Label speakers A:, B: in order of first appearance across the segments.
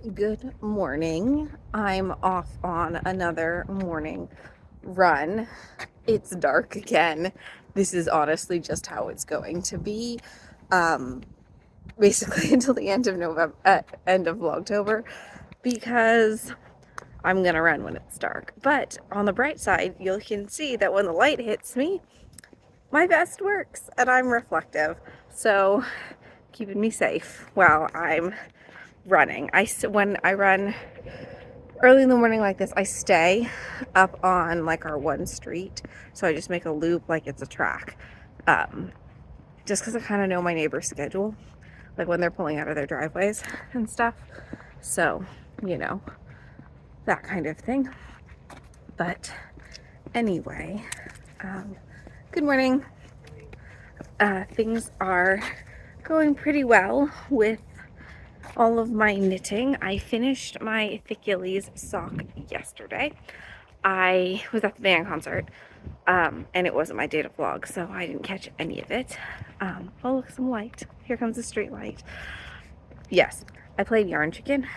A: Good morning. I'm off on another morning run. It's dark again. This is honestly just how it's going to be. Um, Basically until the end of November, end of Vlogtober, because I'm gonna run when it's dark. But on the bright side, you can see that when the light hits me, my vest works and I'm reflective. So keeping me safe while I'm running. When I run early in the morning like this, I stay up on like our one street, so I just make a loop like it's a track, just because I kind of know my neighbor's schedule, like when they're pulling out of their driveways and stuff. So you know, that kind of thing. But anyway, good morning. Things are going pretty well with all of my knitting. I finished my Thickules sock yesterday. I was at the band concert, and it wasn't my day to vlog, so I didn't catch any of it. Oh, look, some light. Here comes the street light. Yes, I played Yarn Chicken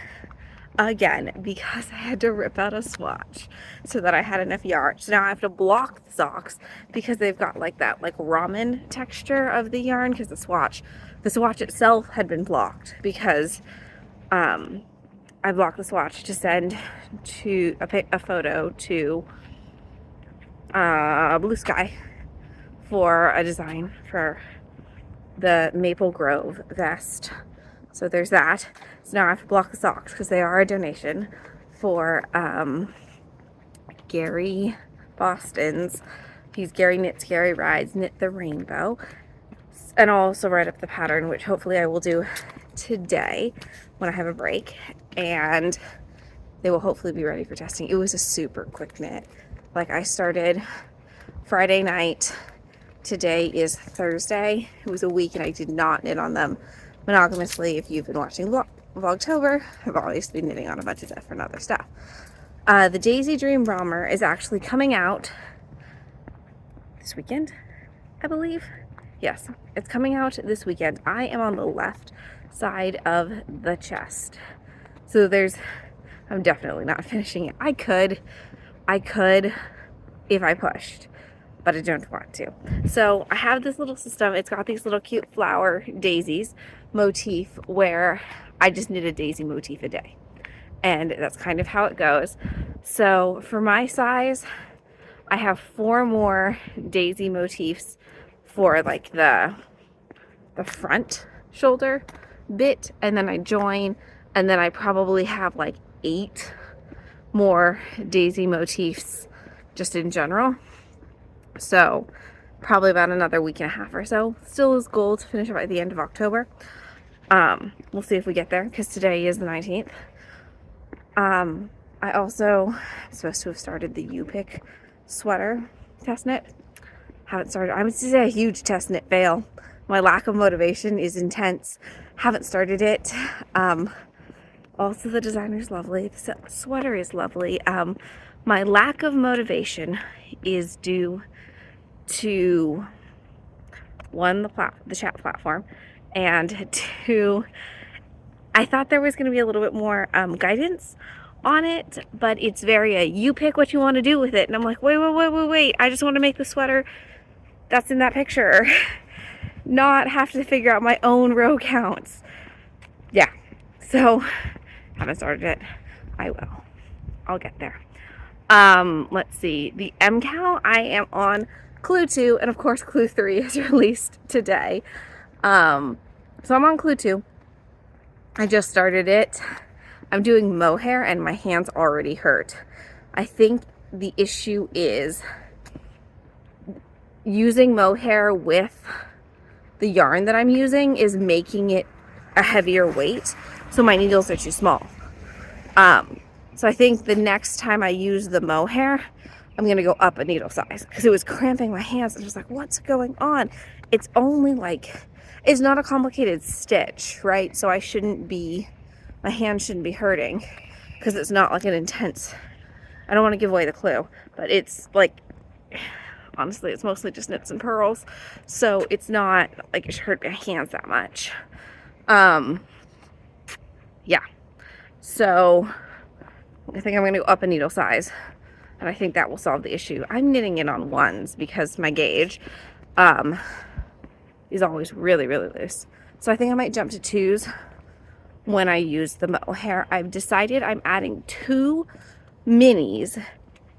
A: again because I had to rip out a swatch so that I had enough yarn. So now I have to block the socks because they've got like that like ramen texture of the yarn, because the swatch itself had been blocked because I blocked the swatch to send to a photo to Blue Sky for a design for the Maple Grove vest. So there's that. So now I have to block the socks because they are a donation for Gary Boston's. He's Gary Knits, Gary Rides, Knit the Rainbow. And I'll also write up the pattern, which hopefully I will do today when I have a break. And they will hopefully be ready for testing. It was a super quick knit. Like, I started Friday night. Today is Thursday. It was a week and I did not knit on them monogamously. If you've been watching Vlogtober, I've obviously been knitting on a bunch of different other stuff. The Daisy Dream Bomber is actually coming out this weekend, I believe. Yes, it's coming out this weekend. I am on the left side of the chest. So I'm definitely not finishing it. I could if I pushed, but I don't want to. So I have this little system. It's got these little cute flower daisies motif where I just knit a daisy motif a day. And that's kind of how it goes. So for my size, I have 4 more daisy motifs for like the front shoulder bit, and then I join, and then I probably have like 8 more daisy motifs just in general. So probably about another week and a half or so. Still is goal to finish it by the end of October. We'll see if we get there, because today is the 19th. I also am supposed to have started the U-Pick sweater test knit. Haven't started. I'm just a huge test knit fail. My lack of motivation is intense. Haven't started it. Also, the designer's lovely. The sweater is lovely. My lack of motivation is due to, 1, the chat platform, and 2, I thought there was going to be a little bit more guidance on it, but it's very you pick what you want to do with it. And I'm like, wait. I just want to make the sweater that's in that picture, not have to figure out my own row counts. Yeah, so haven't started it. I will. I'll get there. Let's see. The MKAL, I am on Clue 2, and of course Clue 3 is released today. So I'm on Clue 2. I just started it. I'm doing mohair and my hands already hurt. I think the issue is using mohair with the yarn that I'm using is making it a heavier weight, so my needles are too small. So I think the next time I use the mohair, I'm gonna go up a needle size, because it was cramping my hands. I was like, what's going on? It's only like, it's not a complicated stitch, right? So my hand shouldn't be hurting, because it's not like an intense, I don't want to give away the clue, but it's like, honestly, it's mostly just knits and purls, so it's not like it should hurt my hands that much. Yeah, So I think I'm going to go up a needle size, and I think that will solve the issue. I'm knitting it on 1s because my gauge is always really, really loose. So I think I might jump to 2s when I use the mohair. I've decided I'm adding 2 minis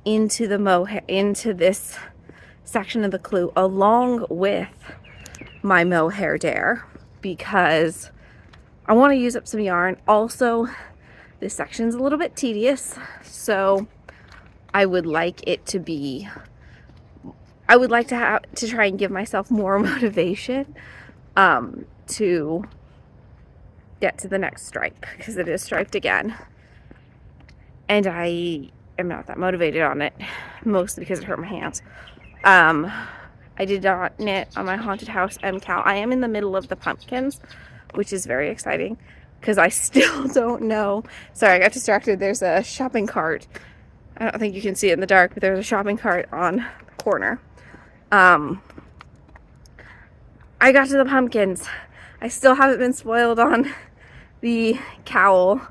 A: into the mohair, into this section of the clue, along with my mohair dare, because I want to use up some yarn. Also, this section's a little bit tedious, so I would like it to be, I would like to try and give myself more motivation to get to the next stripe, because it is striped again. And I am not that motivated on it, mostly because it hurt my hands. I did not knit on my Haunted House MKAL. I am in the middle of the pumpkins, which is very exciting, because I still don't know. Sorry, I got distracted. There's a shopping cart. I don't think you can see it in the dark, but there's a shopping cart on the corner. I got to the pumpkins. I still haven't been spoiled on the cowl,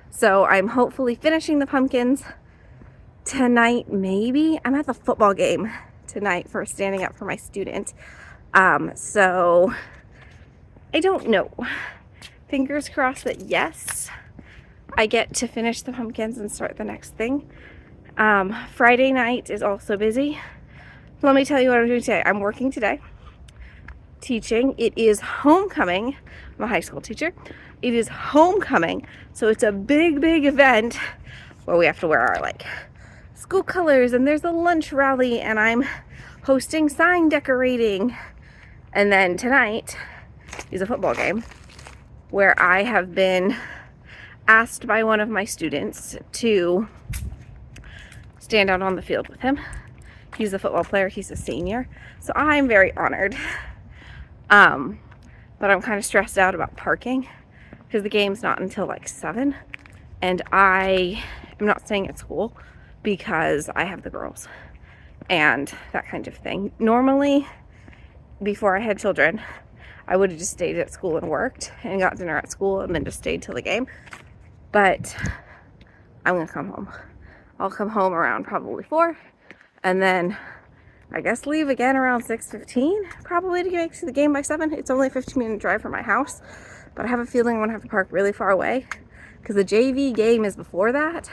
A: so I'm hopefully finishing the pumpkins tonight, maybe. I'm at the football game tonight for standing up for my student. So I don't know. Fingers crossed that yes, I get to finish the pumpkins and start the next thing. Friday night is also busy. Let me tell you what I'm doing today. I'm working today, teaching. It is homecoming. I'm a high school teacher. It is homecoming, so it's a big, big event where we have to wear our school colors, and there's a lunch rally, and I'm hosting sign decorating. And then tonight is a football game where I have been asked by one of my students to stand out on the field with him. He's a football player. He's a senior, so I'm very honored. But I'm kind of stressed out about parking because the game's not until 7, and I am not staying at school because I have the girls and that kind of thing. Normally, before I had children, I would have just stayed at school and worked and got dinner at school and then just stayed till the game. But I'm gonna come home. I'll come home around probably 4, and then I guess leave again around 6:15, probably to get to the game by 7. It's only a 15-minute drive from my house, but I have a feeling I'm gonna have to park really far away because the JV game is before that.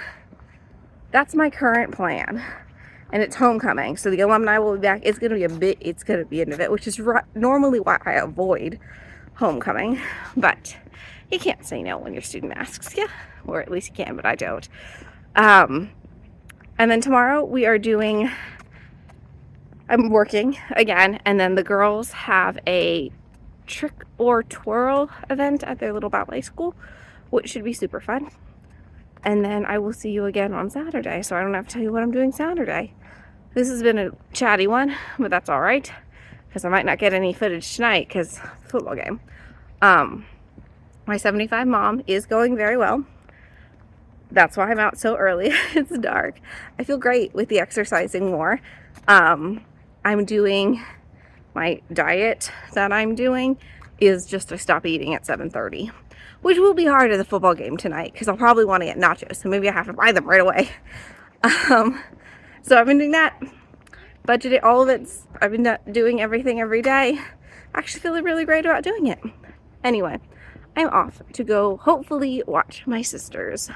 A: That's my current plan, and it's homecoming, so the alumni will be back. It's gonna be an event, which is normally why I avoid homecoming, but you can't say no when your student asks you, or at least you can, but I don't. And then tomorrow I'm working again, and then the girls have a trick or twirl event at their little ballet school, which should be super fun. And then I will see you again on Saturday, so I don't have to tell you what I'm doing Saturday. This has been a chatty one, but that's all right, because I might not get any footage tonight because football game. My 75 mom is going very well. That's why I'm out so early. It's dark. I feel great with the exercising more. I'm doing my diet that I'm doing is just to stop eating at 7:30, which will be hard at the football game tonight because I'll probably want to get nachos, so maybe I have to buy them right away. So I've been doing that, budgeted all of it. I've been doing everything every day. Actually feeling really great about doing it. Anyway, I'm off to go hopefully watch my sister's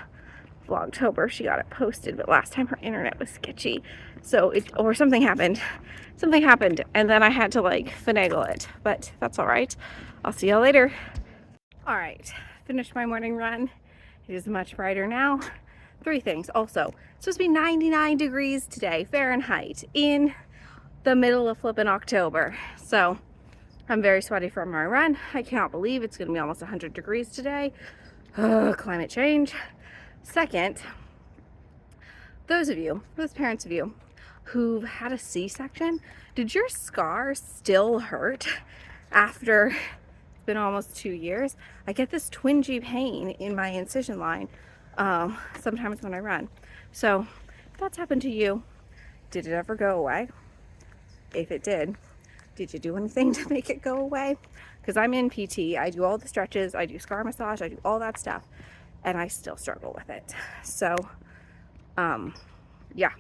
A: Vlogtober. She got it posted, but last time her internet was sketchy, so something happened, and then I had to finagle it, but that's all right. I'll see y'all later. All right, finished my morning run. It is much brighter now. 3 things. Also, it's supposed to be 99 degrees today, Fahrenheit, in the middle of flipping October. So I'm very sweaty from my run. I cannot believe it's going to be almost 100 degrees today. Climate change. Second, those parents of you who've had a C-section, did your scar still hurt after it's been almost 2 years? I get this twingy pain in my incision line sometimes when I run. So if that's happened to you, did it ever go away? If it did you do anything to make it go away? Because I'm in PT, I do all the stretches, I do scar massage, I do all that stuff. and I still struggle with it. So, yeah.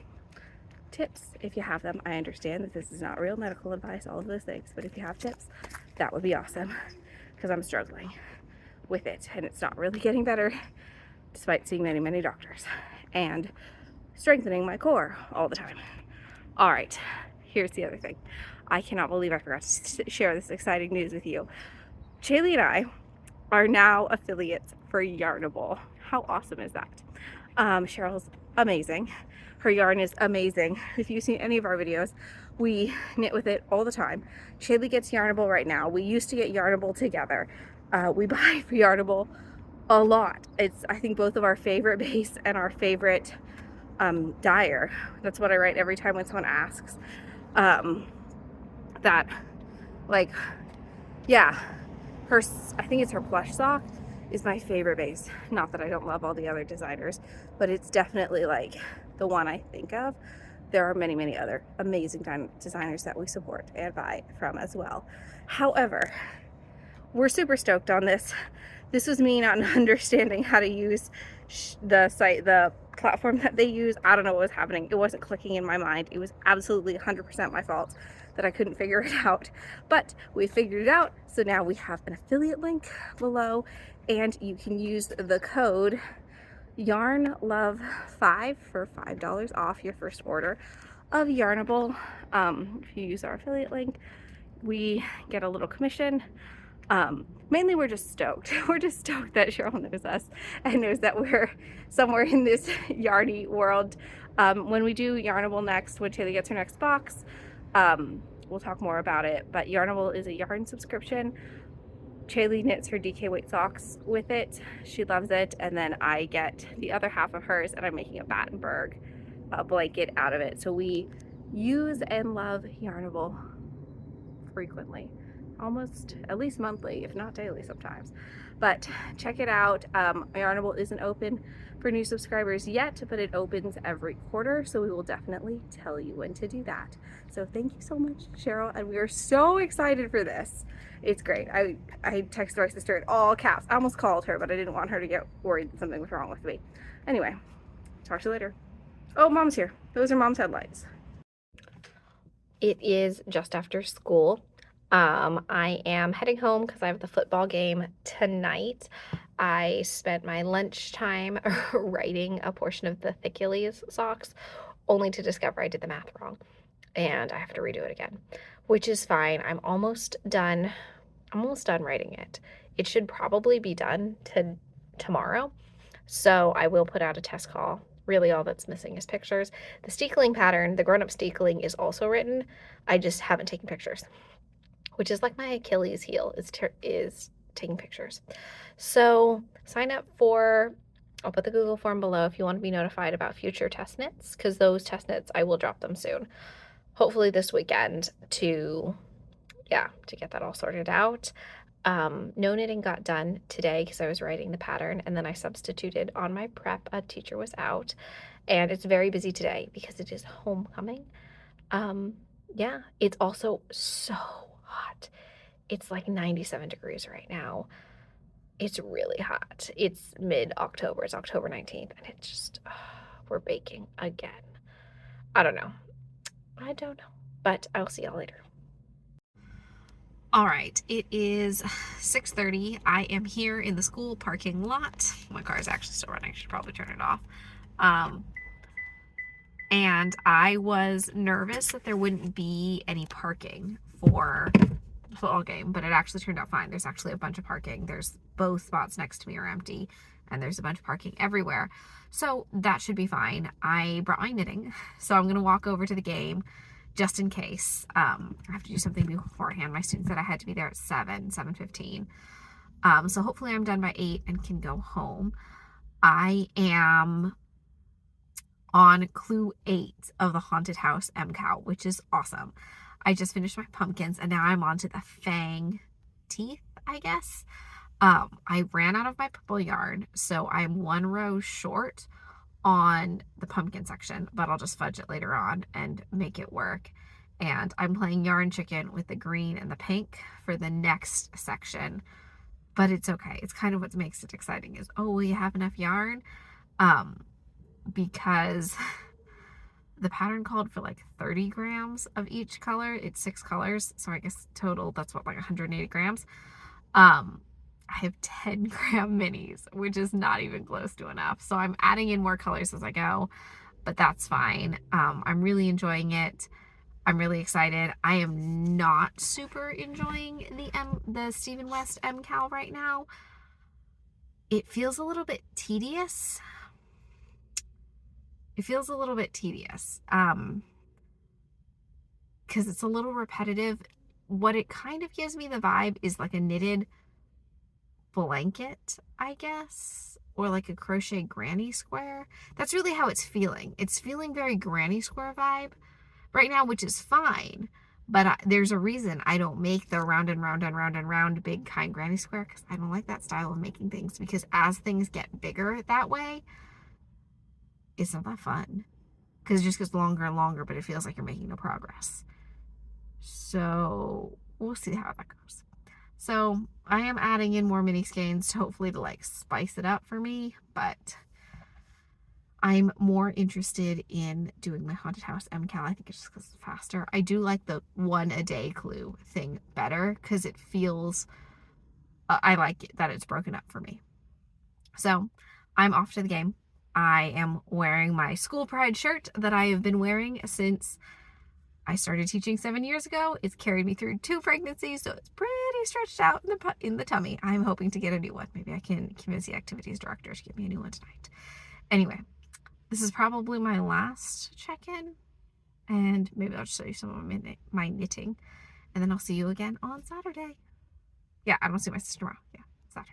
A: Tips, if you have them. I understand that this is not real medical advice, all of those things, but if you have tips, that would be awesome, because I'm struggling with it, and it's not really getting better, despite seeing many, many doctors, and strengthening my core all the time. All right, here's the other thing. I cannot believe I forgot to share this exciting news with you. Shaylee and I are now affiliates for Yarnable. How awesome is that? Cheryl's amazing. Her yarn is amazing. If you've seen any of our videos, we knit with it all the time. Shaylee gets Yarnable right now. We used to get Yarnable together. We buy Yarnable a lot. It's, I think, both of our favorite base and our favorite dyer. That's what I write every time when someone asks. That, like, yeah, her, I think it's her plush sock is my favorite base. Not that I don't love all the other designers, but it's definitely like the one I think of. There are many, many other amazing designers that we support and buy from as well. However, we're super stoked on this. This was me not understanding how to use the site, the platform that they use. I don't know what was happening. It wasn't clicking in my mind. It was absolutely 100% my fault that I couldn't figure it out. But we figured it out. So now we have an affiliate link below, and you can use the code YARNLOVE5 for $5 off your first order of Yarnable. If you use our affiliate link, we get a little commission. Mainly we're just stoked. We're just stoked that Cheryl knows us and knows that we're somewhere in this yarny world. When we do Yarnable next, when Taylor gets her next box, we'll talk more about it, but Yarnable is a yarn subscription. Shaylee knits her DK weight socks with it. She loves it, and then I get the other half of hers, and I'm making a Battenberg blanket out of it. So we use and love Yarnable frequently, almost at least monthly, if not daily sometimes. But check it out. Yarnable isn't open for new subscribers yet, but it opens every quarter, so we will definitely tell you when to do that. So thank you so much, Cheryl, and we are so excited for this. It's great. I texted my sister in all caps. I almost called her, but I didn't want her to get worried that something was wrong with me. Anyway, talk to you later. Oh, Mom's here. Those are Mom's headlights. It is just after school. I am heading home because I have the football game tonight. I spent my lunchtime writing a portion of the Thickules socks, only to discover I did the math wrong, and I have to redo it again, which is fine. I'm almost done. I'm almost done writing it. It should probably be done tomorrow, so I will put out a test call. Really, all that's missing is pictures. The steekling pattern, the grown-up steekling, is also written. I just haven't taken pictures, which is like my Achilles heel, is taking pictures. So sign up for, I'll put the Google form below if you want to be notified about future test knits, because those test knits, I will drop them soon. Hopefully this weekend to get that all sorted out. No knitting got done today because I was writing the pattern, and then I substituted on my prep. A teacher was out, and it's very busy today because it is homecoming. Yeah, it's also so hot. It's like 97 degrees right now. It's really hot. It's mid-October. It's October 19th, and it's just, we're baking again. I don't know, but I'll see y'all later. All right, it is 6:30. I am here in the school parking lot. My car is actually still running. I should probably turn it off. And I was nervous that there wouldn't be any parking for the football game, but it actually turned out fine. There's actually a bunch of parking. There's both spots next to me are empty, and there's a bunch of parking everywhere. So that should be fine. I brought my knitting, so I'm gonna walk over to the game just in case. I have to do something beforehand. My student said I had to be there at 7:15. So hopefully I'm done by 8 and can go home. I am on clue 8 of the haunted house MKAL, which is awesome. I just finished my pumpkins, and now I'm on to the fang teeth, I guess. I ran out of my purple yarn, so I'm 1 row short on the pumpkin section, but I'll just fudge it later on and make it work. And I'm playing yarn chicken with the green and the pink for the next section. but it's okay. It's kind of what makes it exciting is, oh, will you have enough yarn? Um, because the pattern called for like 30 grams of each color. It's 6 colors, so I guess total that's what, like 180 grams. I have 10-gram minis, which is not even close to enough. So I'm adding in more colors as I go, but that's fine. I'm really enjoying it. I'm really excited. I am not super enjoying the Stephen West MKAL right now. It feels a little bit tedious. Because it's a little repetitive. What it kind of gives me the vibe is like a knitted blanket, I guess, or like a crochet granny square. That's really how it's feeling. It's feeling very granny square vibe right now, which is fine. But there's a reason I don't make the round and round and round and round big kind granny square, because I don't like that style of making things, because as things get bigger that way, it's not that fun, because it just gets longer and longer, but it feels like you're making no progress. So we'll see how that goes. So I am adding in more mini skeins to hopefully to like spice it up for me, but I'm more interested in doing my haunted house MKAL. I think it's just because it's faster. I do like the 1 a day clue thing better because it feels, I like it, that it's broken up for me. So I'm off to the game. I am wearing my school pride shirt that I have been wearing since I started teaching 7 years ago. It's carried me through 2 pregnancies, so it's pretty stretched out in the tummy. I'm hoping to get a new one. Maybe I can convince the activities director to get me a new one tonight. Anyway, this is probably my last check-in, and maybe I'll just show you some of my knitting, and then I'll see you again on Saturday. Yeah, I don't see my sister tomorrow. Yeah, Saturday.